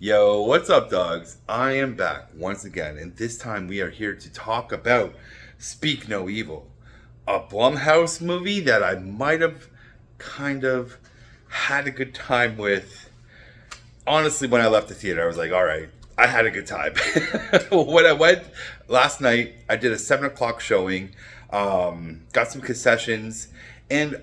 Yo, what's up, dogs? I am back once again, and this time we are here to talk about Speak No Evil, a Blumhouse movie that I might have kind of had a good time with. Honestly, when I left the theater, I was like, all right, I had a good time. When I went last night, I did a 7 o'clock showing, got some concessions, and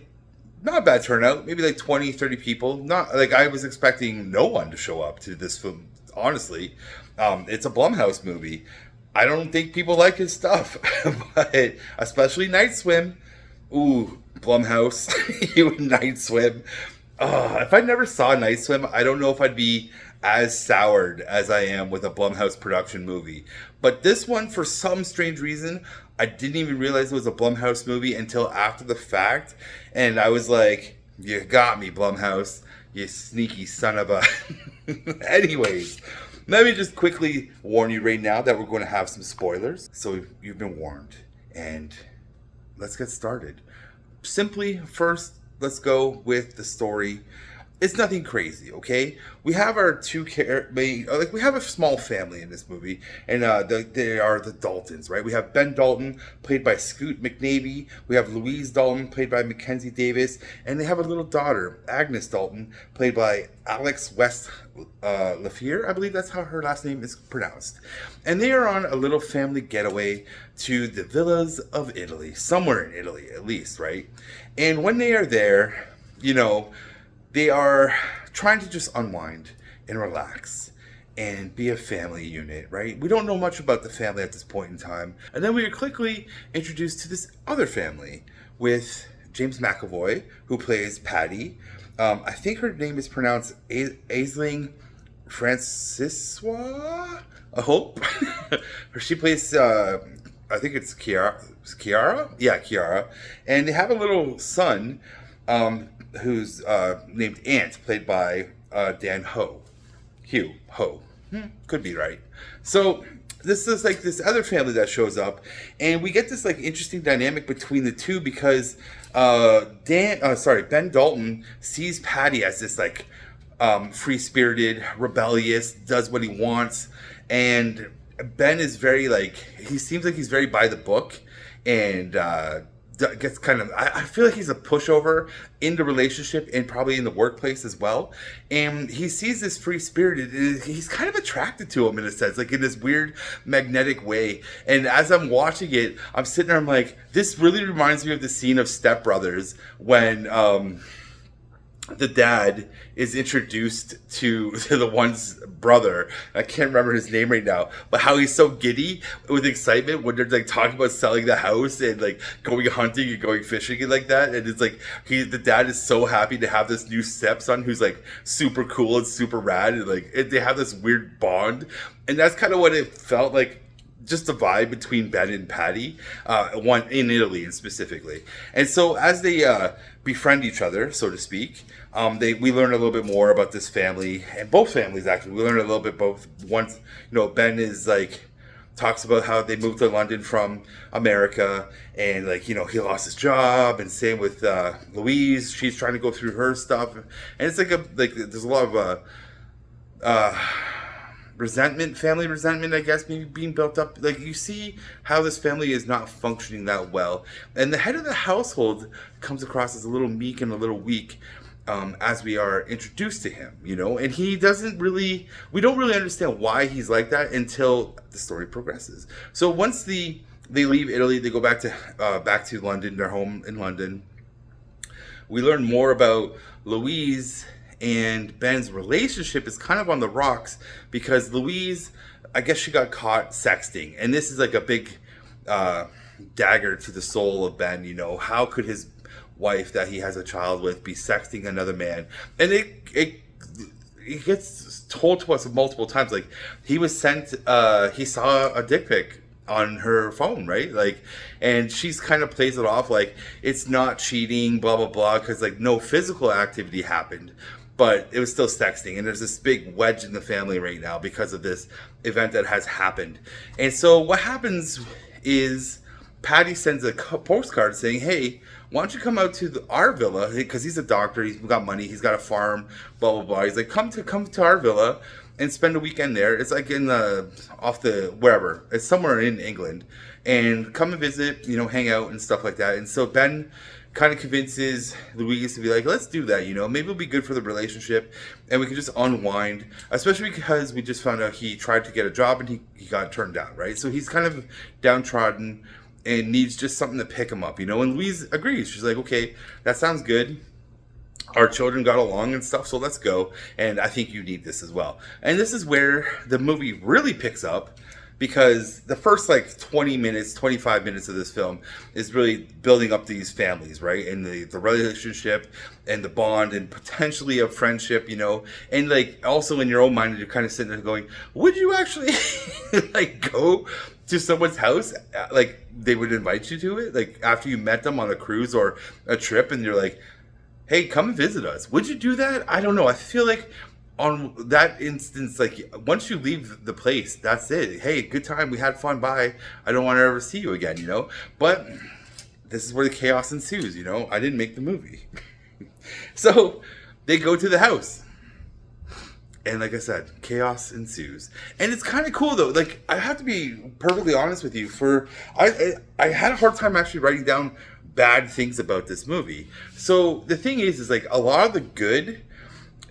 not a bad turnout. Maybe like 20, 30 people. Not like I was expecting no one to show up to this film. Honestly, it's a Blumhouse movie. I don't think people like his stuff, but especially Night Swim. Ooh, Blumhouse, you and Night Swim. If I never saw Night Swim, I don't know if I'd be as soured as I am with a Blumhouse production movie. But this one, for some strange reason, I didn't even realize it was a Blumhouse movie until after the fact. And I was like, you got me, Blumhouse, you sneaky son of a. Anyways, let me just quickly warn you right now that we're going to have some spoilers. So you've been warned. And let's get started. Simply, first, let's go with the story. It's nothing crazy, okay? We have our we have a small family in this movie, and they are the Daltons, right? We have Ben Dalton, played by Scoot McNairy. We have Louise Dalton, played by Mackenzie Davis, and they have a little daughter, Agnes Dalton, played by Alix Lefler. I believe that's how her last name is pronounced. And they are on a little family getaway to the villas of Italy, somewhere in Italy at least, right? And when they are there, they are trying to just unwind and relax and be a family unit, right? We don't know much about the family at this point in time. And then we are quickly introduced to this other family with James McAvoy, who plays Patty. I think her name is pronounced Aisling Franciswa, I hope. She plays, I think it's Kiara? Yeah, Kiara. And they have a little son, who's named Ant, played by Dan Hough. Could be right. So this is like this other family that shows up, and we get this like interesting dynamic between the two because Ben Dalton sees Patty as this like free-spirited, rebellious, does what he wants, and Ben is very like he seems like he's very by the book, and gets kind of I feel like he's a pushover in the relationship and probably in the workplace as well, and he sees this free spirited, he's kind of attracted to him in a sense, like in this weird magnetic way. And as I'm watching it, I'm sitting there, I'm like, this really reminds me of the scene of Step Brothers when the dad is introduced to the one's brother. I can't remember his name right now, but how he's so giddy with excitement when they're like talking about selling the house and like going hunting and going fishing and like that. And it's like the dad is so happy to have this new stepson who's like super cool and super rad, and like they have this weird bond. And that's kind of what it felt like, just the vibe between Ben and Patty, one in Italy specifically. And so as they befriend each other, so to speak, we learn a little bit more about this family, and both families actually. We learn a little bit both. Once Ben is like talks about how they moved to London from America, and like he lost his job, and same with Louise. She's trying to go through her stuff, and it's like there's a lot of family resentment, I guess, maybe being built up. Like you see how this family is not functioning that well, and the head of the household comes across as a little meek and a little weak, as we are introduced to him, and he doesn't really, we don't really understand why he's like that until the story progresses. So once they leave Italy, they go back to London, their home in London. We learn more about Louise and Ben's relationship is kind of on the rocks because Louise, I guess she got caught sexting, and this is like a big dagger to the soul of Ben. How could his wife that he has a child with be sexting another man? And it gets told to us multiple times, like he was sent he saw a dick pic on her phone, right? Like, and she's kind of plays it off like it's not cheating, blah blah blah, because like no physical activity happened, but it was still sexting. And there's this big wedge in the family right now because of this event that has happened. And so what happens is Patty sends a postcard saying, hey, why don't you come out to our villa? Because he's a doctor, he's got money, he's got a farm, blah, blah, blah. He's like, come to our villa and spend a weekend there. It's like in the off the wherever. It's somewhere in England, and come and visit. Hang out and stuff like that. And so Ben kind of convinces Louise to be like, let's do that. Maybe it'll be good for the relationship, and we can just unwind. Especially because we just found out he tried to get a job and he got turned down. Right, so he's kind of downtrodden and needs just something to pick him up. And Louise agrees. She's like, okay, that sounds good. Our children got along and stuff, so let's go. And I think you need this as well. And this is where the movie really picks up, because the first 20 minutes, 25 minutes of this film is really building up these families, right? And the relationship and the bond and potentially a friendship, and also in your own mind, you're kind of sitting there going, would you actually go to someone's house, they would invite you to it, after you met them on a cruise or a trip, and you're like, hey, come and visit us. Would you do that? I don't know. I feel like on that instance, once you leave the place, that's it. Hey, good time. We had fun. Bye. I don't want to ever see you again, But this is where the chaos ensues, I didn't make the movie. So they go to the house. And like I said, chaos ensues. And it's kind of cool, though. I have to be perfectly honest with you. I had a hard time actually writing down bad things about this movie. So the thing is a lot of the good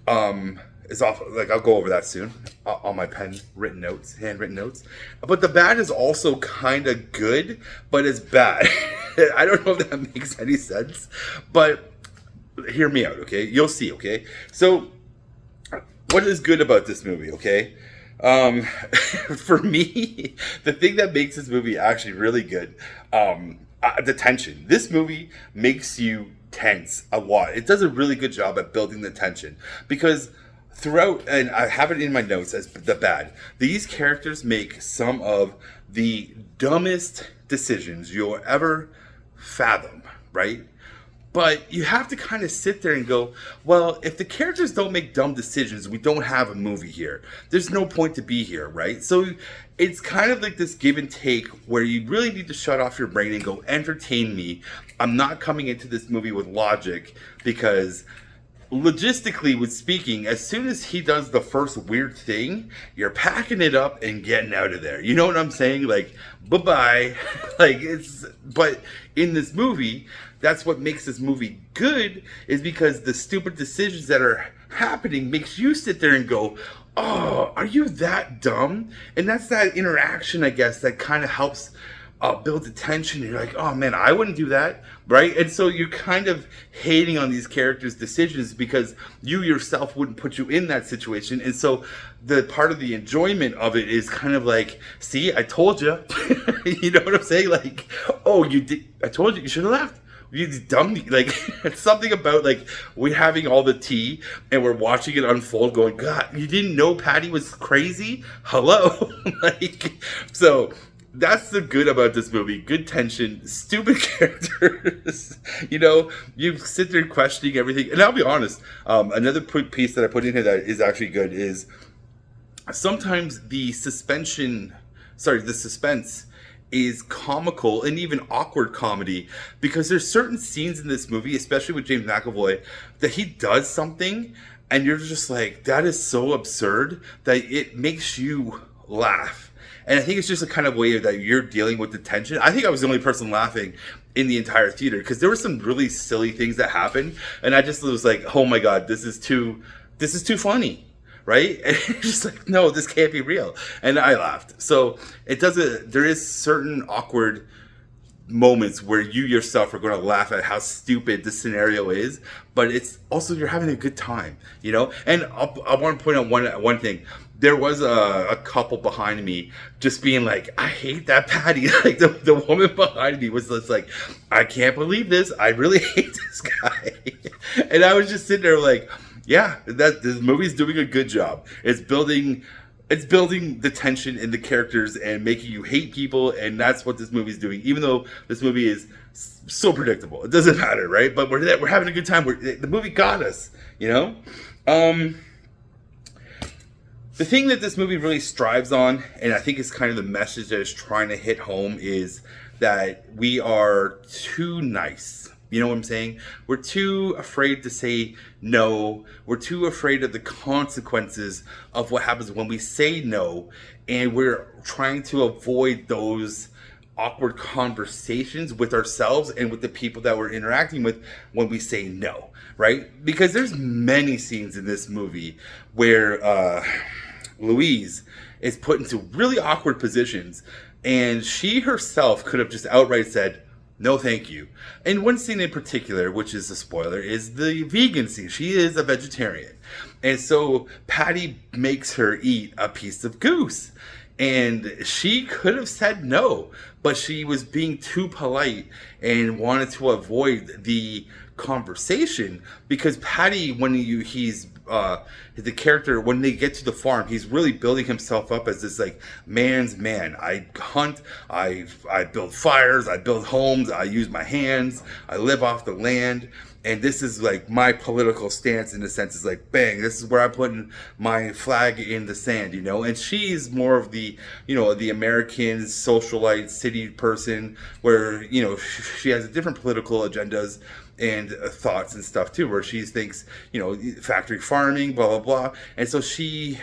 is off. I'll go over that soon on my handwritten notes. But the bad is also kind of good, but it's bad. I don't know if that makes any sense, but hear me out, okay? You'll see, okay? So what is good about this movie, okay? For me, the thing that makes this movie actually really good, the tension. This movie makes you tense a lot. It does a really good job at building the tension, because throughout, and I have it in my notes as the bad, these characters make some of the dumbest decisions you'll ever fathom, right? But you have to kind of sit there and go, well, if the characters don't make dumb decisions, we don't have a movie here. There's no point to be here, right? So it's kind of like this give and take where you really need to shut off your brain and go, entertain me. I'm not coming into this movie with logic, because logistically with speaking, as soon as he does the first weird thing, you're packing it up and getting out of there. You know what I'm saying? Bye-bye. But in this movie, that's what makes this movie good, is because the stupid decisions that are happening makes you sit there and go, oh, are you that dumb? And that's that interaction, I guess, that kind of helps build the tension. You're like, oh man, I wouldn't do that, right? And so you're kind of hating on these characters' decisions because you yourself wouldn't put you in that situation. And so the part of the enjoyment of it is kind of like, see, I told you. You know what I'm saying? Oh, you did. I told you, you should have left. You dumb. It's something about we're having all the tea and we're watching it unfold going, God, you didn't know Patty was crazy? Hello. So that's the good about this movie. Good tension, stupid characters. You sit there questioning everything. And I'll be honest, another piece that I put in here that is actually good is sometimes the suspense is comical and even awkward comedy, because there's certain scenes in this movie, especially with James McAvoy, that he does something and you're just like, that is so absurd that it makes you laugh. And I think it's just a kind of way that you're dealing with the tension. I think I was the only person laughing in the entire theater, because there were some really silly things that happened, and I just was like, oh my God, this is too funny. Right? And it's just like, no, this can't be real. And I laughed. So there is certain awkward moments where you yourself are going to laugh at how stupid the scenario is, but it's also, you're having a good time, And I want to point out one thing. There was a couple behind me just being like, I hate that Patty. The woman behind me was just like, I can't believe this. I really hate this guy. And I was just sitting there like, yeah, this movie's doing a good job. It's building the tension in the characters and making you hate people, and that's what this movie's doing. Even though this movie is so predictable, it doesn't matter, right? But we're having a good time. The movie got us, The thing that this movie really strives on, and I think is kind of the message that it's trying to hit home, is that we are too nice. You know what I'm saying? We're too afraid to say no. We're too afraid of the consequences of what happens when we say no. And we're trying to avoid those awkward conversations with ourselves and with the people that we're interacting with when we say no, right? Because there's many scenes in this movie where Louise is put into really awkward positions, and she herself could have just outright said, no, thank you. And one scene in particular, which is a spoiler, is the vegan scene. She is a vegetarian. And so Patty makes her eat a piece of goose. And she could have said no, but she was being too polite and wanted to avoid the conversation, because Patty, when he's the character, when they get to the farm, he's really building himself up as this like man's man. I hunt, I build fires, I build homes, I use my hands, I live off the land. And this is like my political stance, in a sense. Is like, bang, this is where I'm putting my flag in the sand, you know? And she's more of the, you know, the American socialite city person, where, you know, she has different political agendas and thoughts and stuff too, where she thinks, you know, factory farming, blah, blah, blah. And so she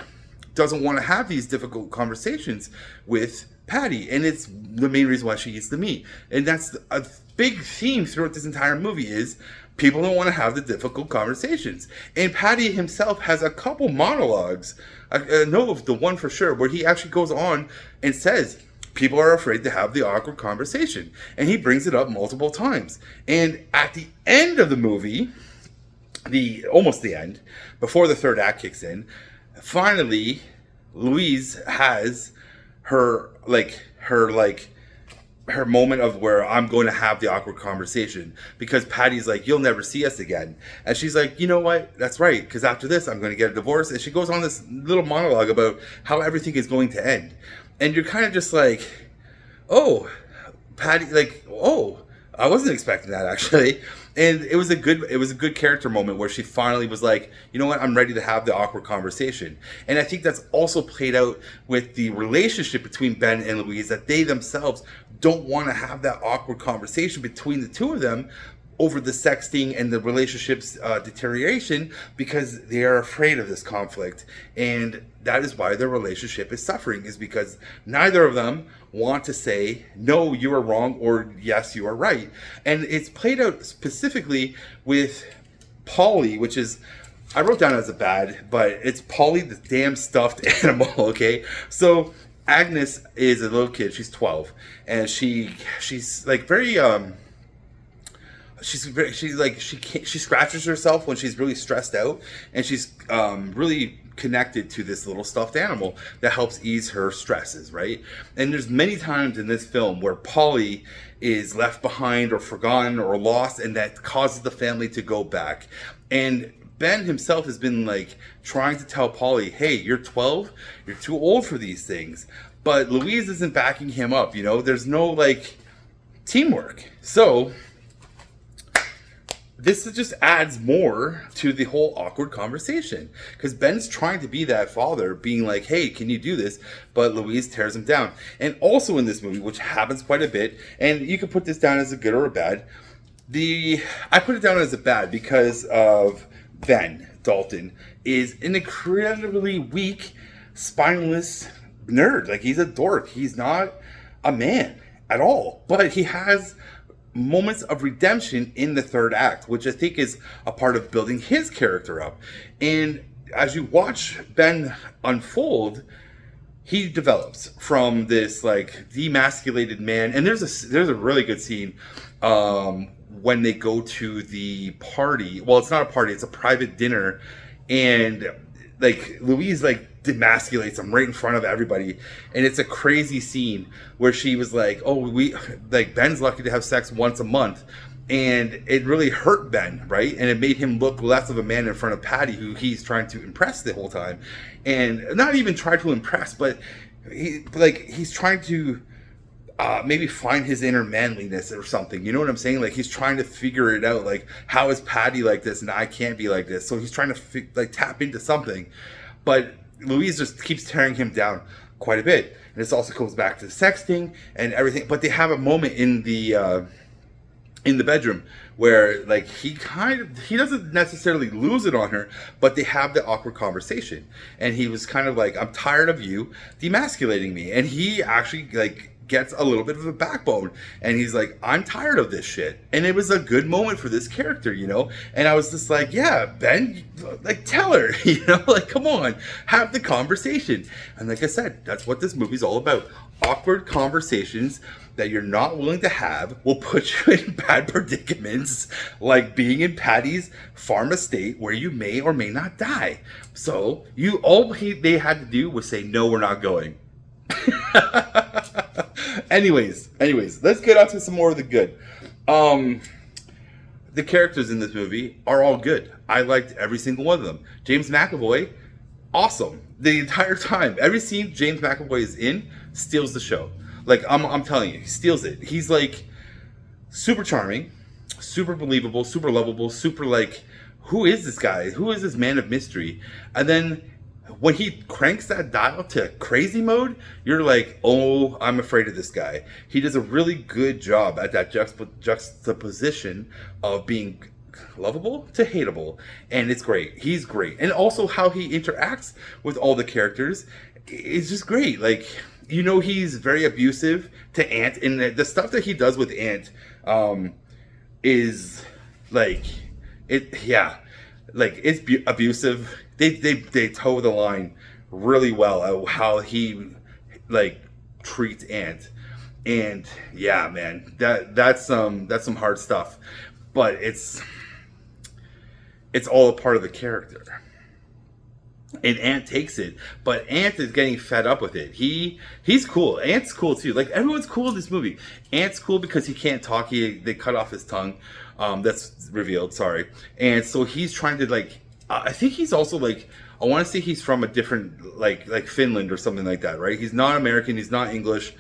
doesn't want to have these difficult conversations with Patty. And it's the main reason why she eats the meat. And that's a big theme throughout this entire movie, is people don't want to have the difficult conversations. And Patty himself has a couple monologues. I know of the one for sure, where he actually goes on and says, people are afraid to have the awkward conversation. And he brings it up multiple times. And at the end of the movie, almost the end, before the third act kicks in, finally, Louise has her moment of where I'm going to have the awkward conversation, because Patty's like, you'll never see us again. And she's like, you know what? That's right. Because after this, I'm going to get a divorce. And she goes on this little monologue about how everything is going to end. And you're kind of just like, oh, Patty, like, oh, I wasn't expecting that, actually. And it was a good character moment where she finally was like, you know what, I'm ready to have the awkward conversation. And I think that's also played out with the relationship between Ben and Louise, that they themselves don't want to have that awkward conversation between the two of them over the sexting and the relationship's deterioration, because they are afraid of this conflict. And that is why their relationship is suffering, is because neither of them want to say, no, you are wrong, or yes, you are right. And it's played out specifically with Polly, which is, I wrote down as a bad, but it's Polly the damn stuffed animal, okay? So Agnes is a little kid, she's 12, and she's like very, she scratches herself when she's really stressed out, and she's really connected to this little stuffed animal that helps ease her stresses, right? And there's many times in this film where Polly is left behind or forgotten or lost, and that causes the family to go back. And Ben himself has been like trying to tell Polly, hey, you're 12, you're too old for these things. But Louise isn't backing him up, you know? There's no like teamwork. So this just adds more to the whole awkward conversation, because Ben's trying to be that father, being like, hey, can you do this? But Louise tears him down. And also in this movie, which happens quite a bit, and you could put this down as a good or a bad, I put it down as a bad because of Ben Dalton is an incredibly weak, spineless nerd. Like, he's a dork. He's not a man at all. But he has moments of redemption in the third act, which I think is a part of building his character up. And as you watch Ben unfold, he develops from this like demasculated man. And there's a really good scene when they go to the party. Well, it's not a party, it's a private dinner, and like Louise like demasculates him right in front of everybody, and it's a crazy scene where she was like, oh, Ben's lucky to have sex once a month, and it really hurt Ben, right? And it made him look less of a man in front of Patty, who he's trying to impress the whole time. And not even try to impress, but he's trying to maybe find his inner manliness or something. You know what I'm saying? Like, he's trying to figure it out. Like, how is Patty like this and I can't be like this? So he's trying to tap into something. But Louise just keeps tearing him down quite a bit. And this also goes back to the sexting and everything. But they have a moment in the in the bedroom, where like he doesn't necessarily lose it on her, but they have the awkward conversation, and he was kind of like, I'm tired of you demasculating me, and he actually like gets a little bit of a backbone, and he's like, I'm tired of this shit. And it was a good moment for this character, you know. And I was just like, yeah, Ben, like, tell her, you know, like, come on, have the conversation. And like I said, that's what this movie's all about. Awkward conversations that you're not willing to have will put you in bad predicaments, like being in Patty's farm estate where you may or may not die. So they had to do was say, no, we're not going. anyways, let's get on to some more of the good. The characters in this movie are all good. I liked every single one of them. James McAvoy, awesome. The entire time, every scene James McAvoy is in steals the show. Like, I'm telling you, he steals it. He's like super charming, super believable, super lovable, super like, who is this guy? Who is this man of mystery? And then when he cranks that dial to crazy mode, you're like, oh, I'm afraid of this guy. He does a really good job at that juxtaposition of being lovable to hateable, and it's great. He's great. And also how he interacts with all the characters is just great. Like, you know, he's very abusive to Ant, and the stuff that he does with Ant is like, it's abusive. They toe the line really well at how he like treats Ant, and yeah, man, that's some hard stuff, but it's all a part of the character. And Ant takes it, but Ant is getting fed up with it. He's cool. Ant's cool too. Like, everyone's cool in this movie. Ant's cool because he can't talk. They cut off his tongue. That's revealed. Sorry. And so he's trying to like. I think he's also like. I want to say he's from a different like Finland or something like that, right? He's not American. He's not English.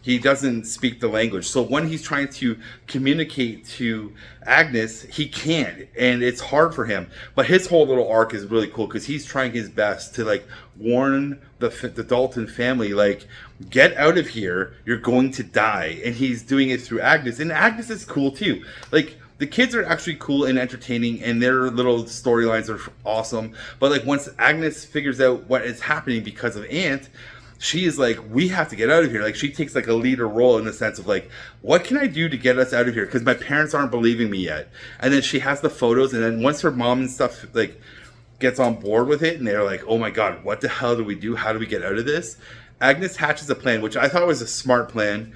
He doesn't speak the language. So when he's trying to communicate to Agnes, he can't, and it's hard for him. But his whole little arc is really cool because he's trying his best to like warn the Dalton family, like, get out of here, you're going to die. And he's doing it through Agnes, and Agnes is cool too. Like, the kids are actually cool and entertaining, and their little storylines are awesome. But like, once Agnes figures out what is happening because of Ant, she is like, we have to get out of here. Like, she takes like a leader role in the sense of like, what can I do to get us out of here? Because my parents aren't believing me yet. And then she has the photos, and then once her mom and stuff like gets on board with it, and they're like, oh my god, what the hell do we do? How do we get out of this? Agnes hatches a plan, which I thought was a smart plan.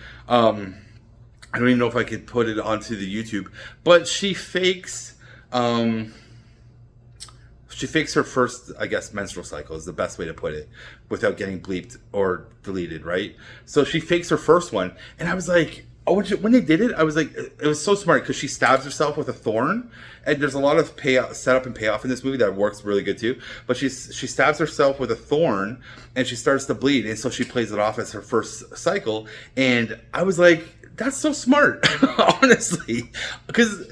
I don't even know if I could put it onto the YouTube, but she fakes her first, I guess, menstrual cycle is the best way to put it, without getting bleeped or deleted, right? So she fakes her first one, and I was like, oh, when they did it, I was like, it was so smart because she stabs herself with a thorn, and there's a lot of setup and payoff in this movie that works really good too. But she stabs herself with a thorn, and she starts to bleed, and so she plays it off as her first cycle, and I was like, that's so smart, honestly, because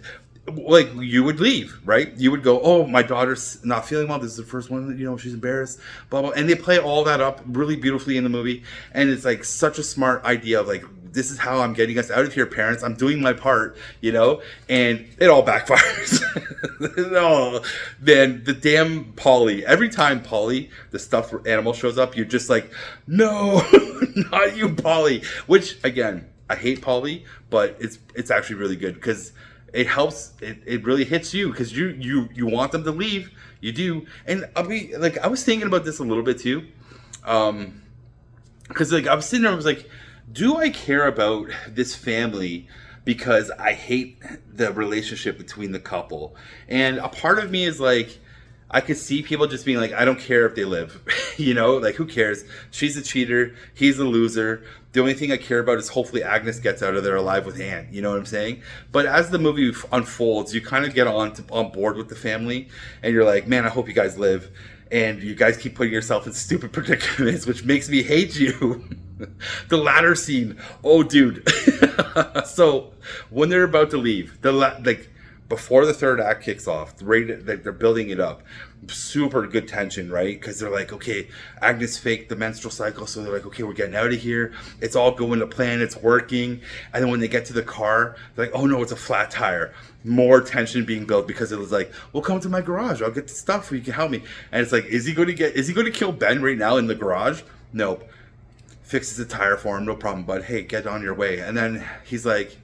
like, you would leave, right? You would go, oh, my daughter's not feeling well. This is the first one, you know, she's embarrassed, blah, blah. And they play all that up really beautifully in the movie. And it's like such a smart idea of like, this is how I'm getting us out of here, parents. I'm doing my part, you know? And it all backfires. No, man, the damn Polly. Every time Polly, the stuffed animal, shows up, you're just like, no, not you, Polly. Which, again, I hate Polly, but it's actually really good because it helps. It really hits you because you want them to leave. You do. And I was thinking about this a little bit too, because like I was sitting there, I was like, do I care about this family because I hate the relationship between the couple? And a part of me is like, I could see people just being like, I don't care if they live, you know, like, who cares? She's a cheater. He's a loser. The only thing I care about is hopefully Agnes gets out of there alive with Anne. You know what I'm saying? But as the movie unfolds, you kind of get on board with the family, and you're like, man, I hope you guys live. And you guys keep putting yourself in stupid predicaments, which makes me hate you. The ladder scene. Oh, dude. So when they're about to leave, before the third act kicks off, they're building it up. super good tension, right? Because they're like, okay, Agnes faked the menstrual cycle, so they're like, okay, we're getting out of here. It's all going to plan. It's working. And then when they get to the car, they're like, oh no, it's a flat tire. More tension being built because it was like, well, come to my garage. I'll get the stuff where you can help me. And it's like, is he going to kill Ben right now in the garage? Nope. Fixes the tire for him, no problem, bud. Hey, get on your way. And then he's like,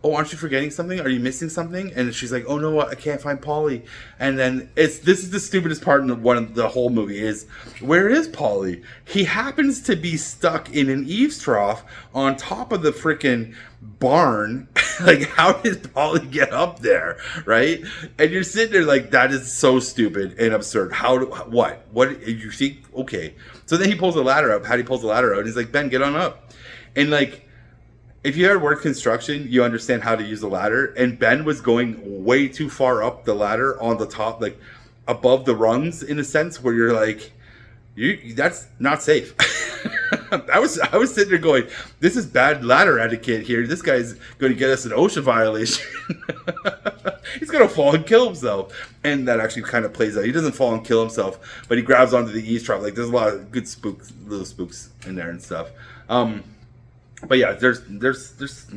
oh, aren't you forgetting something? Are you missing something? And she's like, oh no, I can't find Polly. And then this is the stupidest part in the whole movie is, where is Polly? He happens to be stuck in an eaves trough on top of the freaking barn. Like, how did Polly get up there, right? And you're sitting there like, that is so stupid and absurd. What you think? Okay. So then he pulls the ladder up. Patty pulls the ladder out and he's like, Ben, get on up. And like, if you ever worked construction, you understand how to use a ladder. And Ben was going way too far up the ladder on the top, like above the rungs, in a sense where you're like, that's not safe. I was sitting there going, this is bad ladder etiquette here. This guy's going to get us an OSHA violation. He's going to fall and kill himself. And that actually kind of plays out. He doesn't fall and kill himself, but he grabs onto the eaves trough. Like, there's a lot of good little spooks in there and stuff. But yeah, there's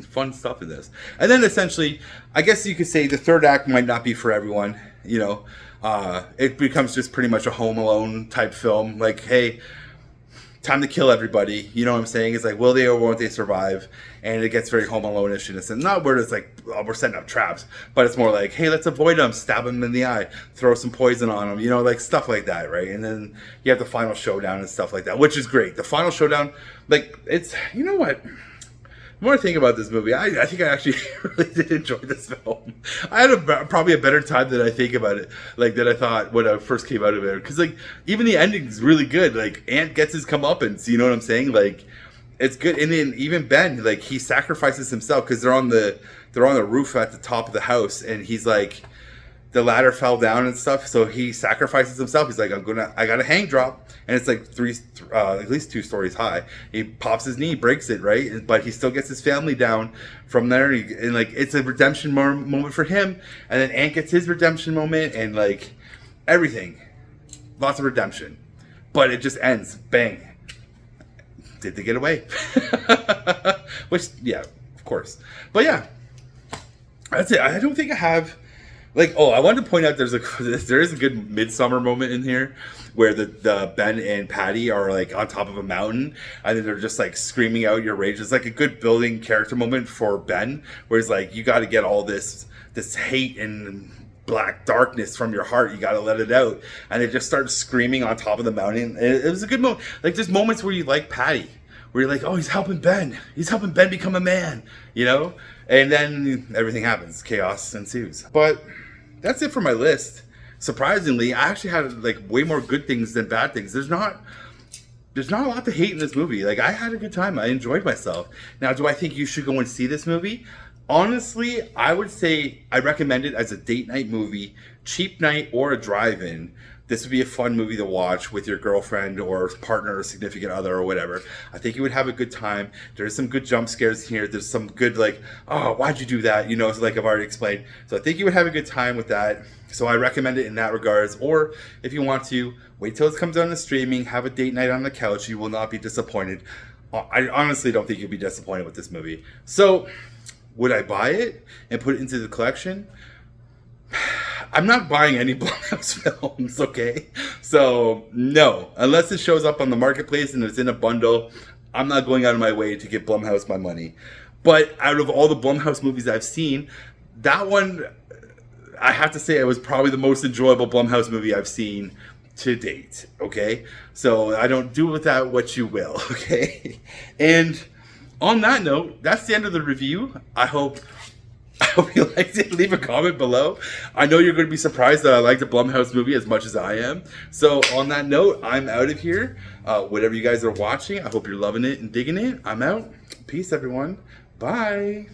fun stuff in this. And then essentially, I guess you could say the third act might not be for everyone. You know, it becomes just pretty much a Home Alone type film. Like, hey, time to kill everybody. You know what I'm saying? It's like, will they or won't they survive? And it gets very Home Alone-ish in a sense. Not where it's like, oh, we're setting up traps, but it's more like, hey, let's avoid them, stab them in the eye, throw some poison on them, you know, like stuff like that, right? And then you have the final showdown and stuff like that, which is great. The final showdown, like, it's, you know what? The more I think about this movie, I think I actually really did enjoy this film. I had probably a better time than I think about it, like, that I thought when I first came out of it. Because, like, even the ending is really good. Like, Ant gets his comeuppance, you know what I'm saying? Like, it's good. And then even Ben, like, he sacrifices himself because they're on the roof at the top of the house, and he's like, the ladder fell down and stuff, so he sacrifices himself. He's like, I got a hang drop, and it's like at least 2 stories high. He pops his knee, breaks it, right? But he still gets his family down from there, and like, it's a redemption moment for him. And then Ant gets his redemption moment, and like, everything, lots of redemption, but it just ends bang. Did they get away? Which, yeah, of course. But yeah, that's it. I don't think I have. Like, oh, I wanted to point out there is a good midsummer moment in here where the Ben and Patty are like on top of a mountain and then they're just like screaming out your rage. It's like a good building character moment for Ben, where he's like, you got to get all this hate and black darkness from your heart. You got to let it out. And they just start screaming on top of the mountain. It was a good moment. Like, there's moments where you like Patty, where you're like, oh, he's helping Ben. He's helping Ben become a man, you know? And then everything happens. Chaos ensues. But that's it for my list. Surprisingly, I actually had like way more good things than bad things. There's not a lot to hate in this movie. Like, I had a good time. I enjoyed myself. Now, do I think you should go and see this movie? Honestly, I would say I recommend it as a date night movie, cheap night, or a drive-in. This would be a fun movie to watch with your girlfriend or partner or significant other or whatever. I think you would have a good time. There's some good jump scares here. There's some good, like, oh, why'd you do that? You know, so like I've already explained. So I think you would have a good time with that. So I recommend it in that regards. Or if you want to, wait till it comes on the streaming, have a date night on the couch. You will not be disappointed. I honestly don't think you'll be disappointed with this movie. So would I buy it and put it into the collection? I'm not buying any Blumhouse films, okay? So, no. Unless it shows up on the marketplace and it's in a bundle, I'm not going out of my way to give Blumhouse my money. But out of all the Blumhouse movies I've seen, that one, I have to say, it was probably the most enjoyable Blumhouse movie I've seen to date, okay? So, I don't do with that what you will, okay? And on that note, that's the end of the review. I hope you liked it. Leave a comment below. I know you're going to be surprised that I like the Blumhouse movie as much as I am. So on that note, I'm out of here. Whatever you guys are watching, I hope you're loving it and digging it. I'm out. Peace, everyone. Bye.